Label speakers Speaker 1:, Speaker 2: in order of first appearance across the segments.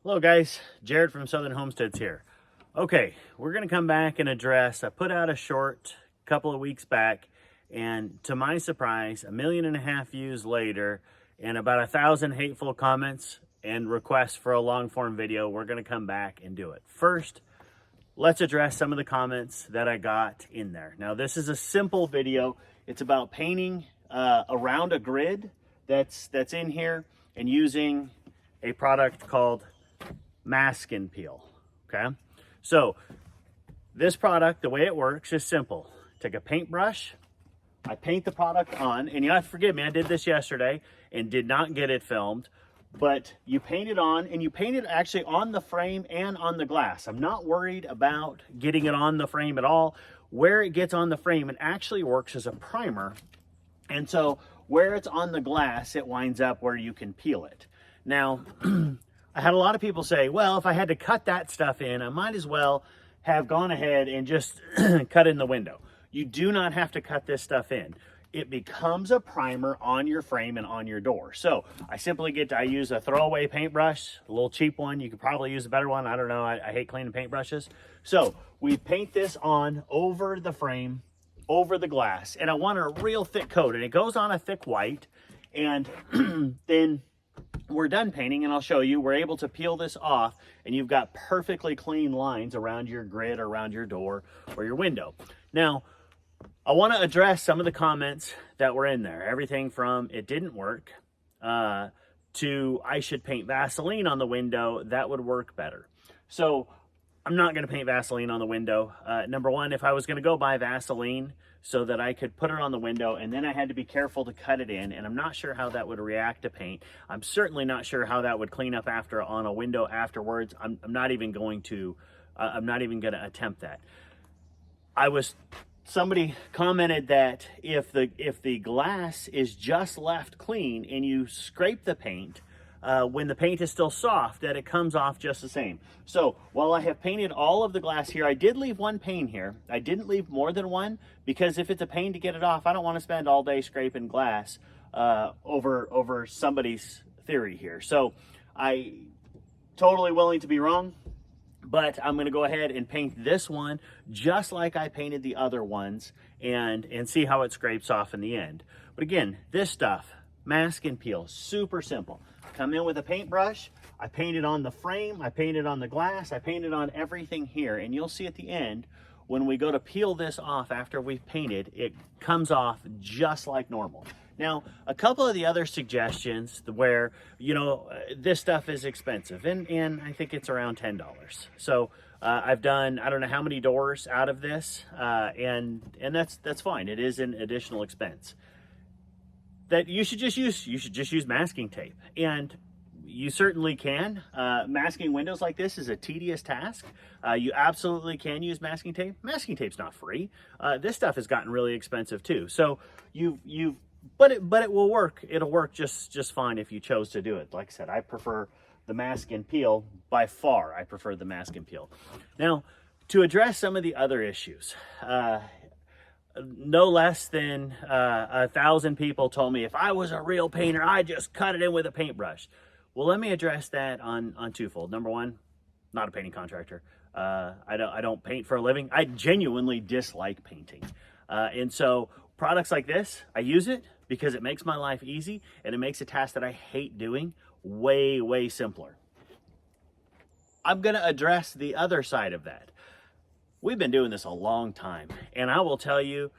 Speaker 1: Hello guys, Jared from Southern Homesteads here. Okay, we're gonna come back and address, I put out a short a couple of weeks back, and to my surprise, 1.5 million views later and about 1,000 hateful comments and requests for a long form video, we're gonna come back and do it. First, let's address some of the comments that I got in there. Now this is a simple video. It's about painting around a grid that's in here and using a product called Mask and Peel. Okay, so this product, the way it works is simple. Take a paintbrush, I paint the product on, and you have to forgive me, I did this yesterday and did not get it filmed, but you paint it on, and you paint it actually on the frame and on the glass. I'm not worried about getting it on the frame at all. Where it gets on the frame, it actually works as a primer, and so where it's on the glass, it winds up where you can peel it. Now, I had a lot of people say, well, if I had to cut that stuff in, I might as well have gone ahead and just cut in the window. You do not have to cut this stuff in. It becomes a primer on your frame and on your door. So I simply I use a throwaway paintbrush, a little cheap one. You could probably use a better one. I don't know. I hate cleaning paintbrushes. So we paint this on over the frame, over the glass, and I want a real thick coat, and it goes on a thick white, and then we're done painting, and I'll show you, we're able to peel this off, and you've got perfectly clean lines around your grid, around your door, or your window. Now, I want to address some of the comments that were in there. Everything from it didn't work to I should paint Vaseline on the window, that would work better. So I'm not going to paint Vaseline on the window. Number one, if I was going to go buy Vaseline so that I could put it on the window, and then I had to be careful to cut it in, and I'm not sure how that would react to paint. I'm certainly not sure how that would clean up on a window afterwards. I'm not even going to attempt that. Somebody commented that if the glass is just left clean and you scrape the paint, when the paint is still soft, that it comes off just the same. So while I have painted all of the glass here, I did leave one pane here. I didn't leave more than one, because if it's a pain to get it off, I don't want to spend all day scraping glass over somebody's theory here. So I totally willing to be wrong, but I'm going to go ahead and paint this one just like I painted the other ones, and see how it scrapes off in the end. But again, this stuff, Mask and Peel, super simple. Come in with a paintbrush, I paint it on the frame, I paint it on the glass, I paint it on everything here, and you'll see at the end, when we go to peel this off after we've painted, it comes off just like normal. Now, a couple of the other suggestions where, this stuff is expensive, and I think it's around $10. So I've done, I don't know how many doors out of this, and that's fine. It is an additional expense. That you should just use masking tape, and you certainly can. Masking windows like this is a tedious task. You absolutely can use masking tape. Masking tape's not free. This stuff has gotten really expensive too. So but it will work. It'll work just fine if you chose to do it. Like I said, I prefer the Mask and Peel by far. I prefer the Mask and Peel. Now, to address some of the other issues. No less than 1,000 people told me if I was a real painter, I'd just cut it in with a paintbrush. Well, let me address that on twofold. Number one, not a painting contractor. I don't paint for a living. I genuinely dislike painting. And so products like this, I use it because it makes my life easy, and it makes a task that I hate doing way, way simpler. I'm going to address the other side of that. We've been doing this a long time, and I will tell you,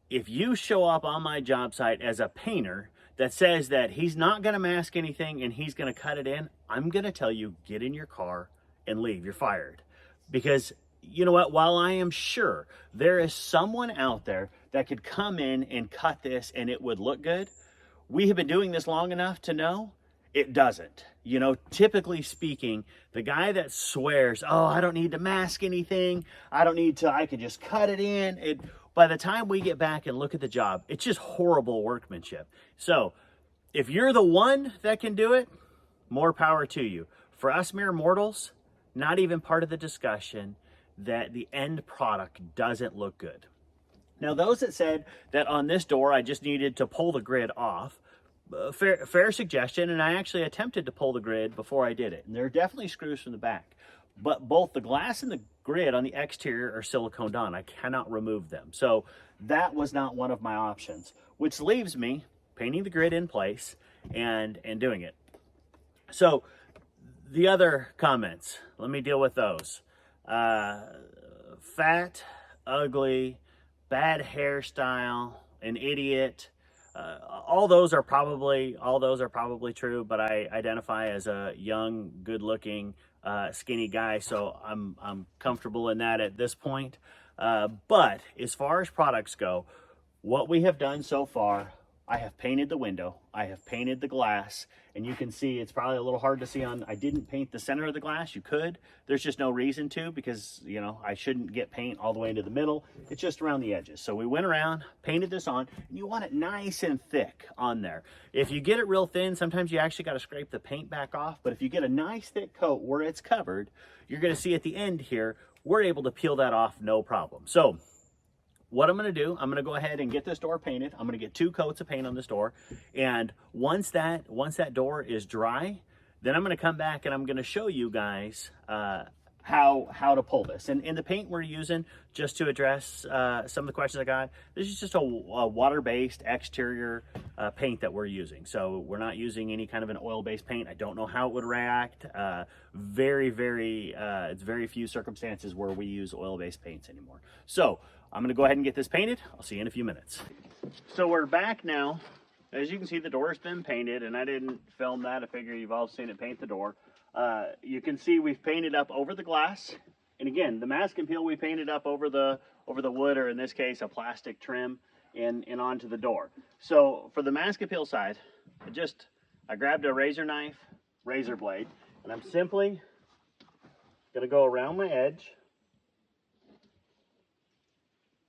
Speaker 1: if you show up on my job site as a painter that says that he's not going to mask anything and he's going to cut it in, I'm going to tell you, get in your car and leave. You're fired. Because you know what? While I am sure there is someone out there that could come in and cut this and it would look good, we have been doing this long enough to know it doesn't. Typically speaking, the guy that swears, oh, I don't need to mask anything, I could just cut it in. By the time we get back and look at the job, it's just horrible workmanship. So if you're the one that can do it, more power to you. For us mere mortals, not even part of the discussion that the end product doesn't look good. Now, those that said that on this door, I just needed to pull the grid off, fair suggestion, and I actually attempted to pull the grid before I did it. And there are definitely screws from the back, but both the glass and the grid on the exterior are siliconed on. I cannot remove them. So that was not one of my options, which leaves me painting the grid in place and doing it. So the other comments, let me deal with those. Fat, ugly, bad hairstyle, an idiot. All those are probably true, but I identify as a young, good-looking, skinny guy, so I'm comfortable in that at this point. But as far as products go, what we have done so far, I have painted the window, I have painted the glass, and you can see it's probably a little hard to see on, I didn't paint the center of the glass. You could, there's just no reason to, because you know, I shouldn't get paint all the way into the middle. It's just around the edges. So we went around, painted this on, and you want it nice and thick on there. If you get it real thin, sometimes you actually got to scrape the paint back off, but if you get a nice thick coat where it's covered, you're going to see at the end here, we're able to peel that off no problem. So what I'm going to do, I'm going to go ahead and get this door painted. I'm going to get 2 coats of paint on this door. And once that door is dry, then I'm going to come back and I'm going to show you guys how to pull this. And the paint we're using, just to address some of the questions I got, this is just a water-based exterior paint that we're using. So we're not using any kind of an oil-based paint. I don't know how it would react. It's very few circumstances where we use oil-based paints anymore. So I'm going to go ahead and get this painted. I'll see you in a few minutes. So we're back now. As you can see, the door's been painted, and I didn't film that. I figure you've all seen it paint the door. You can see we've painted up over the glass. And again, the mask and peel we painted up over the wood, or in this case, a plastic trim, and onto the door. So for the mask and peel side, I grabbed a razor blade, and I'm simply gonna go around my edge.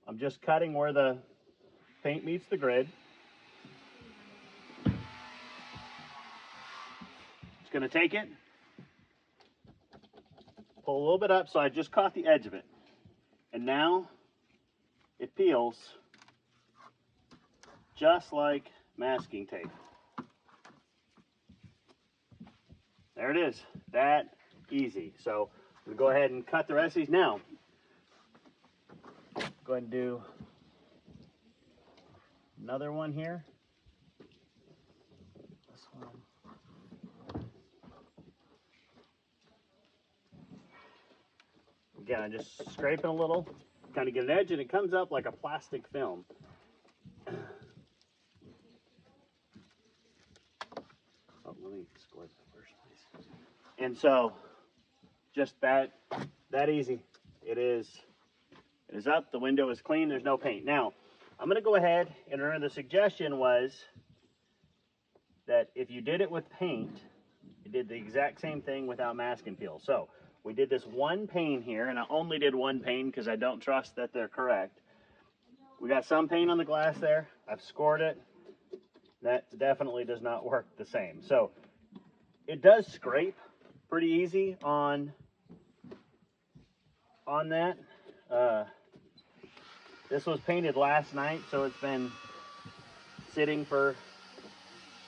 Speaker 1: I'm just cutting where the paint meets the grid. Just gonna take it, pull a little bit up, so I just caught the edge of it. And now it peels just like masking tape. There it is, that easy. So I'm gonna go ahead and cut the rest of these now. Go ahead and do another one here. This one. Again, I'm just scraping a little, kind of get an edge, and it comes up like a plastic film. Oh, let me score that first, please. And so, just that easy. It is up, the window is clean, there's no paint. Now, I'm going to go ahead, and remember the suggestion was that if you did it with paint, you did the exact same thing without mask and peel. So, we did this one pane here, and I only did one pane because I don't trust that they're correct. We got some paint on the glass there. I've scored it. That definitely does not work the same. So, it does scrape pretty easy on that. This was painted last night, so it's been sitting for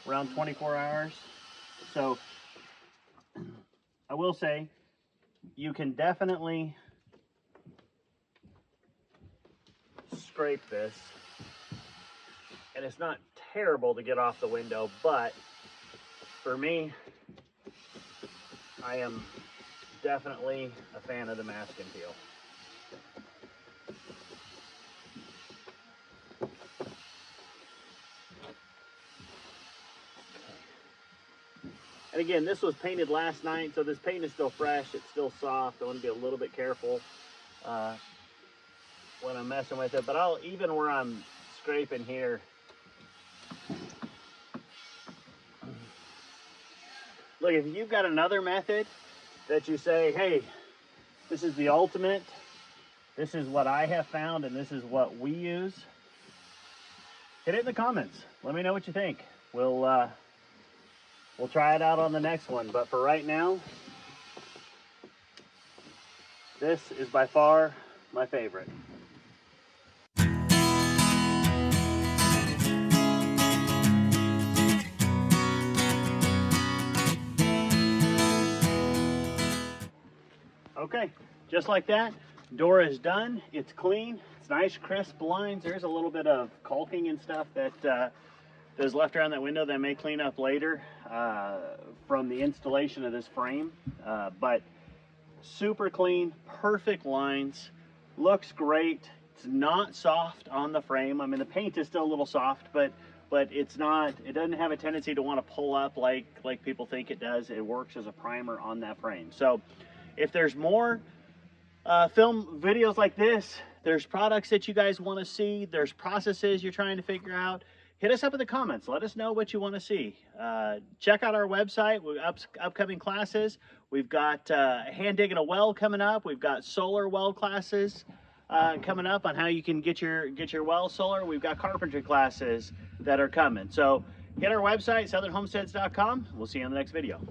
Speaker 1: around 24 hours. So I will say you can definitely scrape this, and it's not terrible to get off the window, but for me, I am definitely a fan of the mask and peel. And again, this was painted last night, so this paint is still fresh, it's still soft. I want to be a little bit careful when I'm messing with it, but even where I'm scraping here, look, if you've got another method that you say, hey, this is the ultimate, this is what I have found, and this is what we use, hit it in the comments. Let me know what you think. We'll try it out on the next one, but for right now, this is by far my favorite. Okay, just like that, door is done. It's clean. It's nice, crisp lines. There's a little bit of caulking and stuff that is left around that window that I may clean up later from the installation of this frame. But super clean, perfect lines, looks great. It's not soft on the frame. I mean, the paint is still a little soft, but it's not, it doesn't have a tendency to want to pull up like people think it does. It works as a primer on that frame. So if there's more film videos like this, there's products that you guys want to see, there's processes you're trying to figure out, hit us up in the comments. Let us know what you want to see. Check out our website. We've upcoming classes. We've got hand digging a well coming up. We've got solar well classes coming up on how you can get your well solar. We've got carpentry classes that are coming. So hit our website, southernhomesteads.com. We'll see you on the next video.